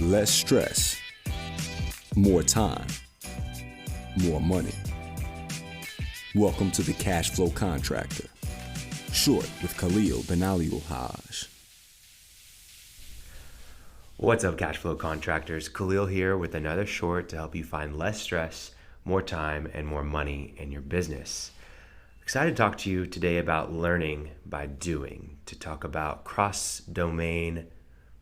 Less stress, more time, more money. Welcome to the Cash Flow Contractor, short with Khalil, Benalioulhaj. What's up, Cash Flow Contractors? Khalil here with another short to help you find less stress, more time, and more money in your business. Excited to talk to you today about learning by doing, to talk about cross-domain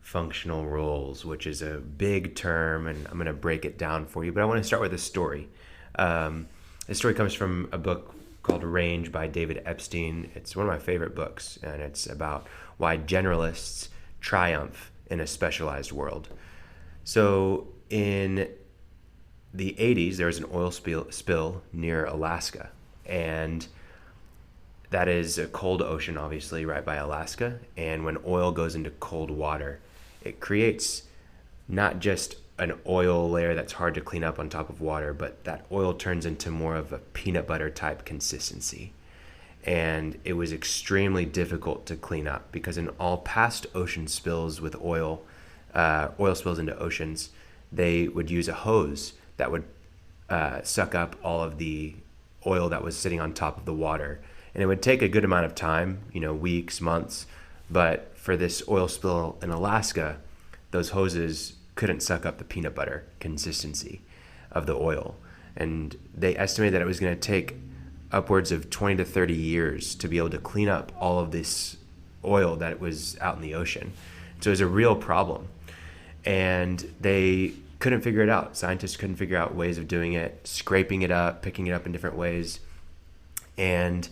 functional roles, which is a big term, and I'm going to break it down for you. But I want to start with a story. This story comes from a book called Range by David Epstein. It's one of my favorite books, and it's about why generalists triumph in a specialized world. So in the 80s, there was an oil spill near Alaska, and that is a cold ocean, obviously, right by Alaska. And when oil goes into cold water, it creates not just an oil layer that's hard to clean up on top of water, but that oil turns into more of a peanut butter type consistency. And it was extremely difficult to clean up because in all past ocean spills with oil spills into oceans, they would use a hose that would suck up all of the oil that was sitting on top of the water. And it would take a good amount of time, weeks, months. But for this oil spill in Alaska, those hoses couldn't suck up the peanut butter consistency of the oil. And they estimated that it was going to take upwards of 20 to 30 years to be able to clean up all of this oil that was out in the ocean. So it was a real problem. And they couldn't figure it out. Scientists couldn't figure out ways of doing it, scraping it up, picking it up in different ways. And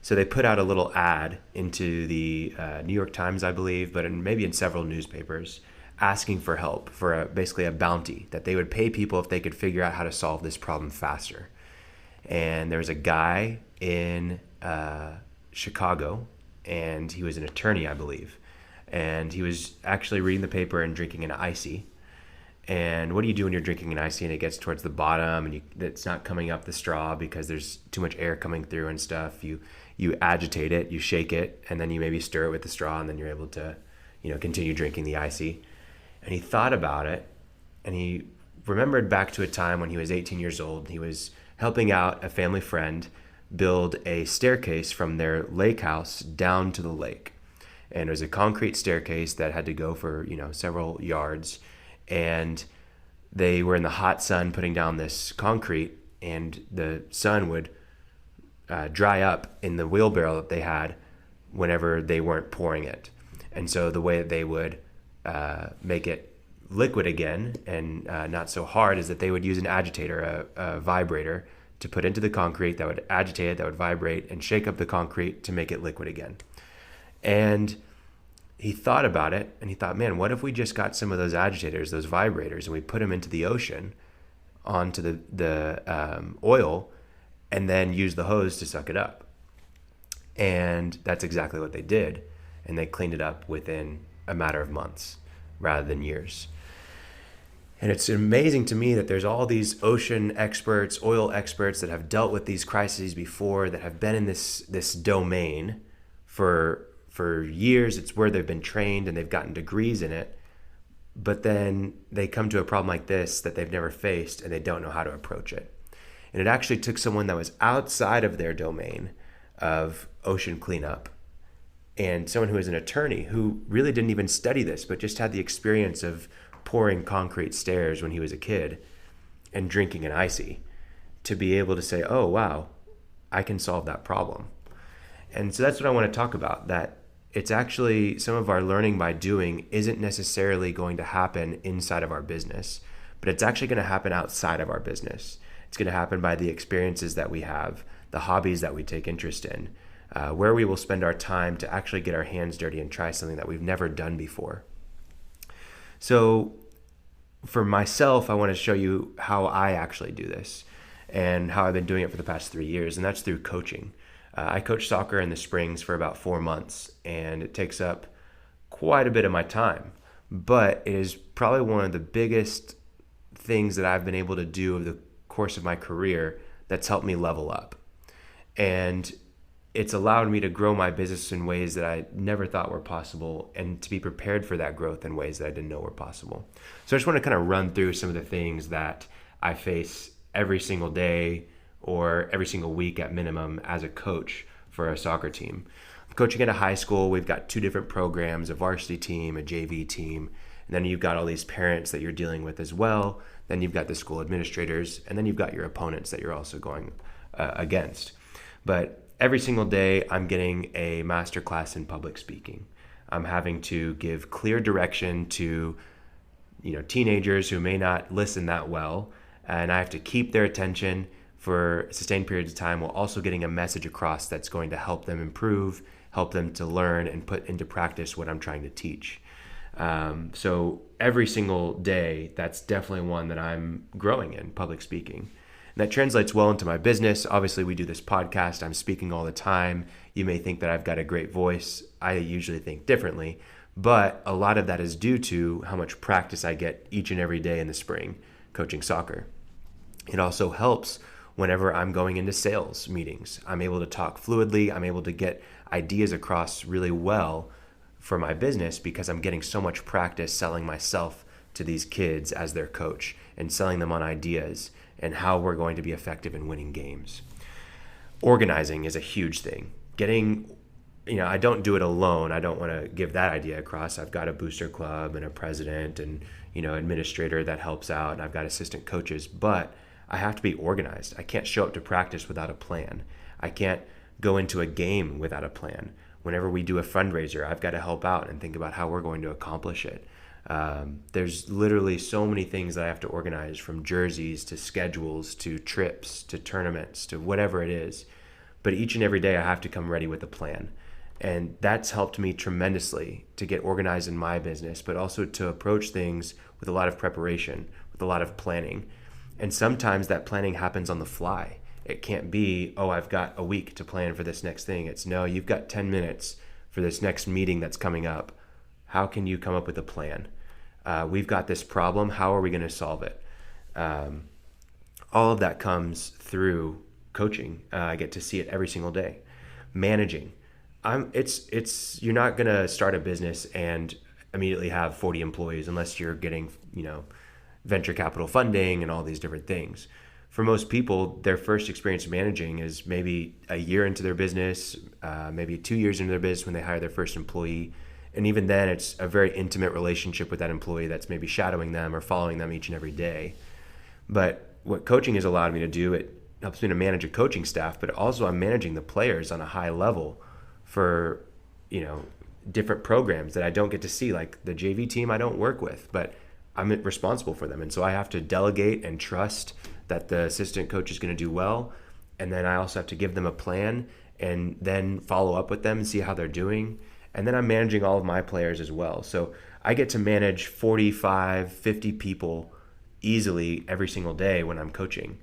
so they put out a little ad into the New York Times, I believe, but maybe in several newspapers, asking for help, for basically a bounty that they would pay people if they could figure out how to solve this problem faster. And there was a guy in Chicago, and he was an attorney, I believe. And he was actually reading the paper and drinking an icy. And what do you do when you're drinking an icy and it gets towards the bottom and it's not coming up the straw because there's too much air coming through and stuff? You agitate it, you shake it, and then you maybe stir it with the straw, and then you're able to, continue drinking the icy. And he thought about it, and he remembered back to a time when he was 18 years old. He was helping out a family friend build a staircase from their lake house down to the lake. And it was a concrete staircase that had to go for, several yards. And they were in the hot sun putting down this concrete, and the sun would dry up in the wheelbarrow that they had whenever they weren't pouring it. And so the way that they would make it liquid again and not so hard is that they would use an agitator, a vibrator, to put into the concrete that would agitate it, that would vibrate and shake up the concrete to make it liquid again. And he thought about it, and he thought, man, what if we just got some of those agitators, those vibrators, and we put them into the ocean onto the oil and then use the hose to suck it up? And that's exactly what they did. And they cleaned it up within a matter of months rather than years. And it's amazing to me that there's all these ocean experts, oil experts that have dealt with these crises before, that have been in this domain for years. It's where they've been trained and they've gotten degrees in it. But then they come to a problem like this that they've never faced, and they don't know how to approach it. And it actually took someone that was outside of their domain of ocean cleanup, and someone who is an attorney who really didn't even study this, but just had the experience of pouring concrete stairs when he was a kid and drinking an icy, to be able to say, oh, wow, I can solve that problem. And so that's what I want to talk about, that it's actually some of our learning by doing isn't necessarily going to happen inside of our business, but it's actually going to happen outside of our business. It's going to happen by the experiences that we have, the hobbies that we take interest in, where we will spend our time to actually get our hands dirty and try something that we've never done before. So for myself, I want to show you how I actually do this and how I've been doing it for the past 3 years, and that's through coaching. I coach soccer in the springs for about 4 months, and it takes up quite a bit of my time, but it is probably one of the biggest things that I've been able to do over the course of my career that's helped me level up. And it's allowed me to grow my business in ways that I never thought were possible, and to be prepared for that growth in ways that I didn't know were possible. So I just want to kind of run through some of the things that I face every single day or every single week at minimum as a coach for a soccer team. I'm coaching at a high school. We've got 2 different programs, a varsity team, a JV team, and then you've got all these parents that you're dealing with as well. Then you've got the school administrators, and then you've got your opponents that you're also going against. But every single day, I'm getting a masterclass in public speaking. I'm having to give clear direction to, teenagers who may not listen that well, and I have to keep their attention for sustained periods of time while also getting a message across that's going to help them improve, help them to learn and put into practice what I'm trying to teach. So every single day, that's definitely one that I'm growing in, public speaking. And that translates well into my business. Obviously, we do this podcast. I'm speaking all the time. You may think that I've got a great voice. I usually think differently. But a lot of that is due to how much practice I get each and every day in the spring coaching soccer. It also helps whenever I'm going into sales meetings. I'm able to talk fluidly. I'm able to get ideas across really well for my business because I'm getting so much practice selling myself to these kids as their coach and selling them on ideas and how we're going to be effective in winning games. Organizing is a huge thing. I don't do it alone. I don't want to give that idea across. I've got a booster club and a president and, administrator that helps out, and I've got assistant coaches, but I have to be organized. I can't show up to practice without a plan. I can't go into a game without a plan. Whenever we do a fundraiser, I've got to help out and think about how we're going to accomplish it. There's literally so many things that I have to organize, from jerseys to schedules to trips to tournaments to whatever it is. But each and every day I have to come ready with a plan. And that's helped me tremendously to get organized in my business, but also to approach things with a lot of preparation, with a lot of planning. And sometimes that planning happens on the fly. It can't be, I've got a week to plan for this next thing. It's no, you've got 10 minutes for this next meeting that's coming up. How can you come up with a plan? We've got this problem. How are we going to solve it? All of that comes through coaching. I get to see it every single day. Managing. You're not going to start a business and immediately have 40 employees unless you're getting, venture capital funding and all these different things. For most people, their first experience managing is maybe a year into their business, maybe 2 years into their business when they hire their first employee. And even then, it's a very intimate relationship with that employee that's maybe shadowing them or following them each and every day. But what coaching has allowed me to do, it helps me to manage a coaching staff, but also I'm managing the players on a high level for, different programs that I don't get to see. Like the JV team I don't work with, but I'm responsible for them. And so I have to delegate and trust that the assistant coach is going to do well. And then I also have to give them a plan and then follow up with them and see how they're doing. And then I'm managing all of my players as well. So I get to manage 45, 50 people easily every single day when I'm coaching.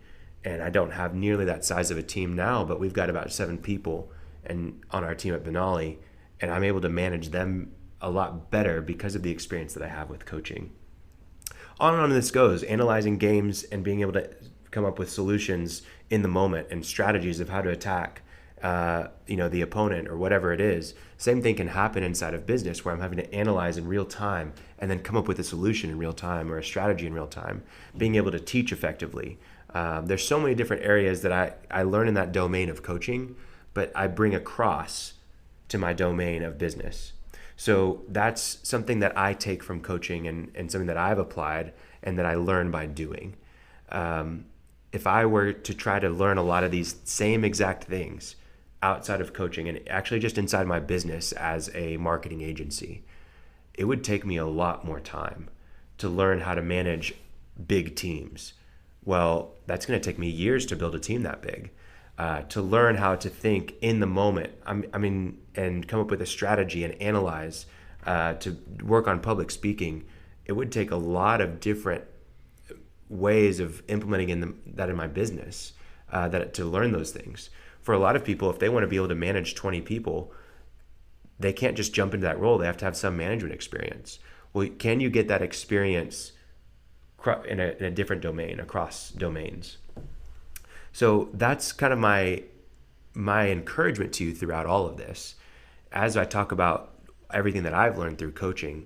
And I don't have nearly that size of a team now, but we've got about 7 people and on our team at Benalioulhaj, and I'm able to manage them a lot better because of the experience that I have with coaching. On and on this goes, analyzing games and being able to come up with solutions in the moment and strategies of how to attack the opponent or whatever it is. Same thing can happen inside of business where I'm having to analyze in real time and then come up with a solution in real time or a strategy in real time. Being able to teach effectively. There's so many different areas that I learn in that domain of coaching, but I bring across to my domain of business. So that's something that I take from coaching and something that I've applied and that I learn by doing. If I were to try to learn a lot of these same exact things outside of coaching and actually just inside my business as a marketing agency, it would take me a lot more time to learn how to manage big teams. Well, that's going to take me years to build a team that big. To learn how to think in the moment, and come up with a strategy and analyze, to work on public speaking, it would take a lot of different ways of implementing that in my business, to learn those things. For a lot of people, if they want to be able to manage 20 people, they can't just jump into that role. They have to have some management experience. Well, can you get that experience in a different domain, across domains? So that's kind of my my encouragement to you throughout all of this, as I talk about everything that I've learned through coaching,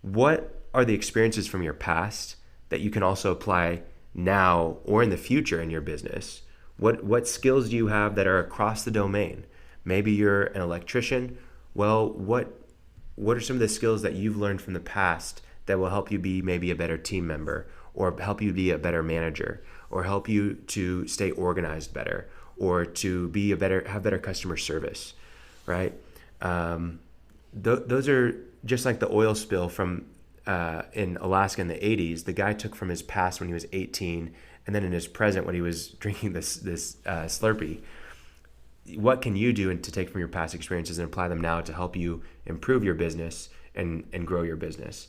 what are the experiences from your past that you can also apply now or in the future in your business? What skills do you have that are across the domain? Maybe you're an electrician. Well, what are some of the skills that you've learned from the past that will help you be maybe a better team member, or help you be a better manager, or help you to stay organized better, or to be have better customer service, right? Those are just like the oil spill from in Alaska in the 80s. The guy took from his past when he was 18, and then in his present when he was drinking this Slurpee. What can you do to take from your past experiences and apply them now to help you improve your business and grow your business?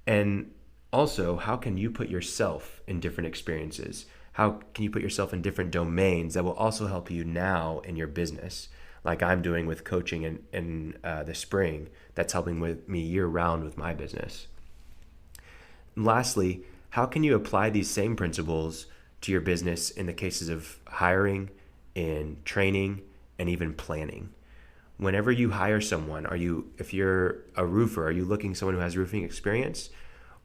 And also, how can you put yourself in different experiences? How can you put yourself in different domains that will also help you now in your business? Like I'm doing with coaching in the spring, that's helping with me year round with my business. And lastly, how can you apply these same principles to your business in the cases of hiring, in training, and even planning? Whenever you hire someone, if you're a roofer, are you looking for someone who has roofing experience?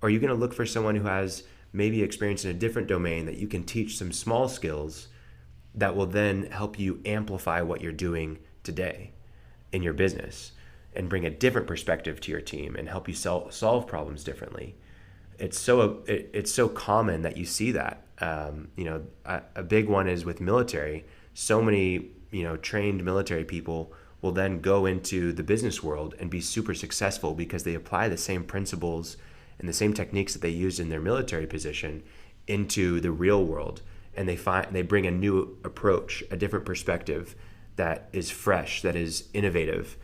Or are you going to look for someone who has maybe experience in a different domain that you can teach some small skills that will then help you amplify what you're doing today in your business and bring a different perspective to your team and help you solve problems differently? It's so common that you see that. A big one is with military. So many trained military people will then go into the business world and be super successful because they apply the same principles and the same techniques that they used in their military position into the real world, and they bring a new approach, a different perspective that is fresh, that is innovative,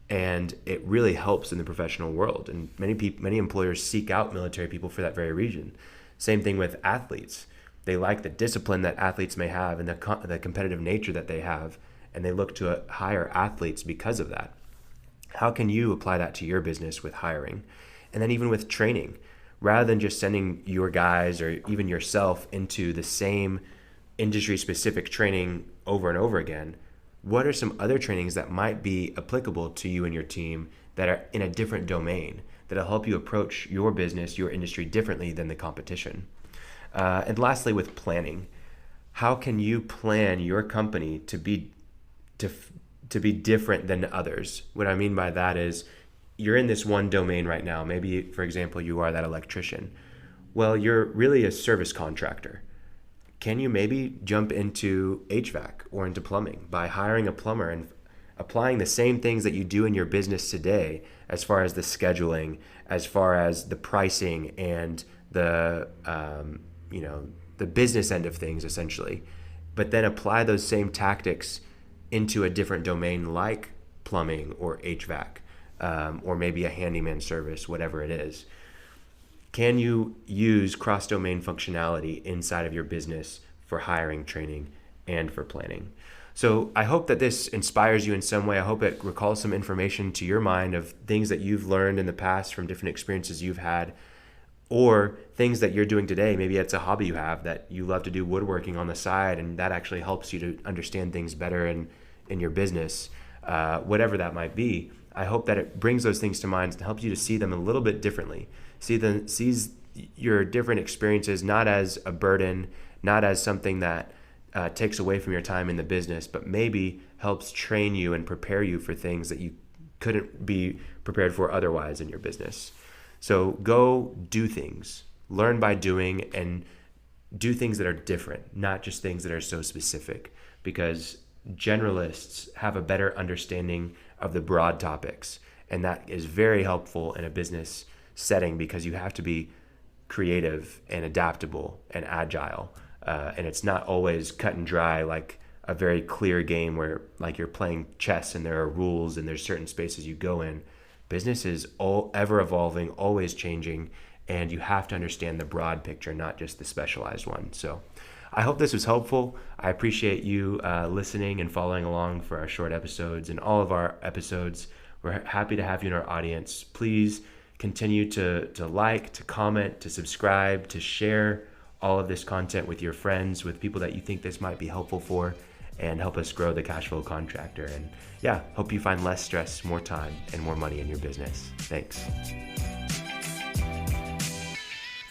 and it really helps in the professional world. And many employers seek out military people for that very reason. Same thing with athletes. They like the discipline that athletes may have and the competitive nature that they have, and they look to hire athletes because of that. How can you apply that to your business with hiring? And then even with training, rather than just sending your guys or even yourself into the same industry-specific training over and over again, what are some other trainings that might be applicable to you and your team that are in a different domain that'll help you approach your business, your industry differently than the competition? And lastly, with planning, how can you plan your company to be different than others? What I mean by that is, you're in this one domain right now. Maybe, for example, you are that electrician. Well, you're really a service contractor. Can you maybe jump into HVAC or into plumbing by hiring a plumber and applying the same things that you do in your business today, as far as the scheduling, as far as the pricing and the business end of things, essentially, but then apply those same tactics into a different domain like plumbing or HVAC, or maybe a handyman service, whatever it is. Can you use cross-domain functionality inside of your business for hiring, training, and for planning? So I hope that this inspires you in some way. I hope it recalls some information to your mind of things that you've learned in the past from different experiences you've had, or things that you're doing today. Maybe it's a hobby you have that you love to do woodworking on the side, and that actually helps you to understand things better in your business, whatever that might be. I hope that it brings those things to mind and helps you to see them a little bit differently. Sees your different experiences not as a burden, not as something that takes away from your time in the business, but maybe helps train you and prepare you for things that you couldn't be prepared for otherwise in your business. So go do things, learn by doing, and do things that are different, not just things that are so specific, because generalists have a better understanding of the broad topics, and that is very helpful in a business setting because you have to be creative and adaptable and agile, and it's not always cut and dry like a very clear game where like you're playing chess and there are rules and there's certain spaces you go in. Business is ever evolving, always changing, and you have to understand the broad picture, not just the specialized one. So I hope this was helpful. I appreciate you listening and following along for our short episodes and all of our episodes. We're happy to have you in our audience. Please continue to like, to comment, to subscribe, to share all of this content with your friends, with people that you think this might be helpful for. and help us grow the Cash Flow Contractor. And yeah, hope you find less stress, more time, and more money in your business. Thanks.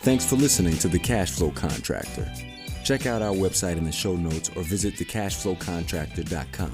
Thanks for listening to The Cash Flow Contractor. Check out our website in the show notes or visit thecashflowcontractor.com.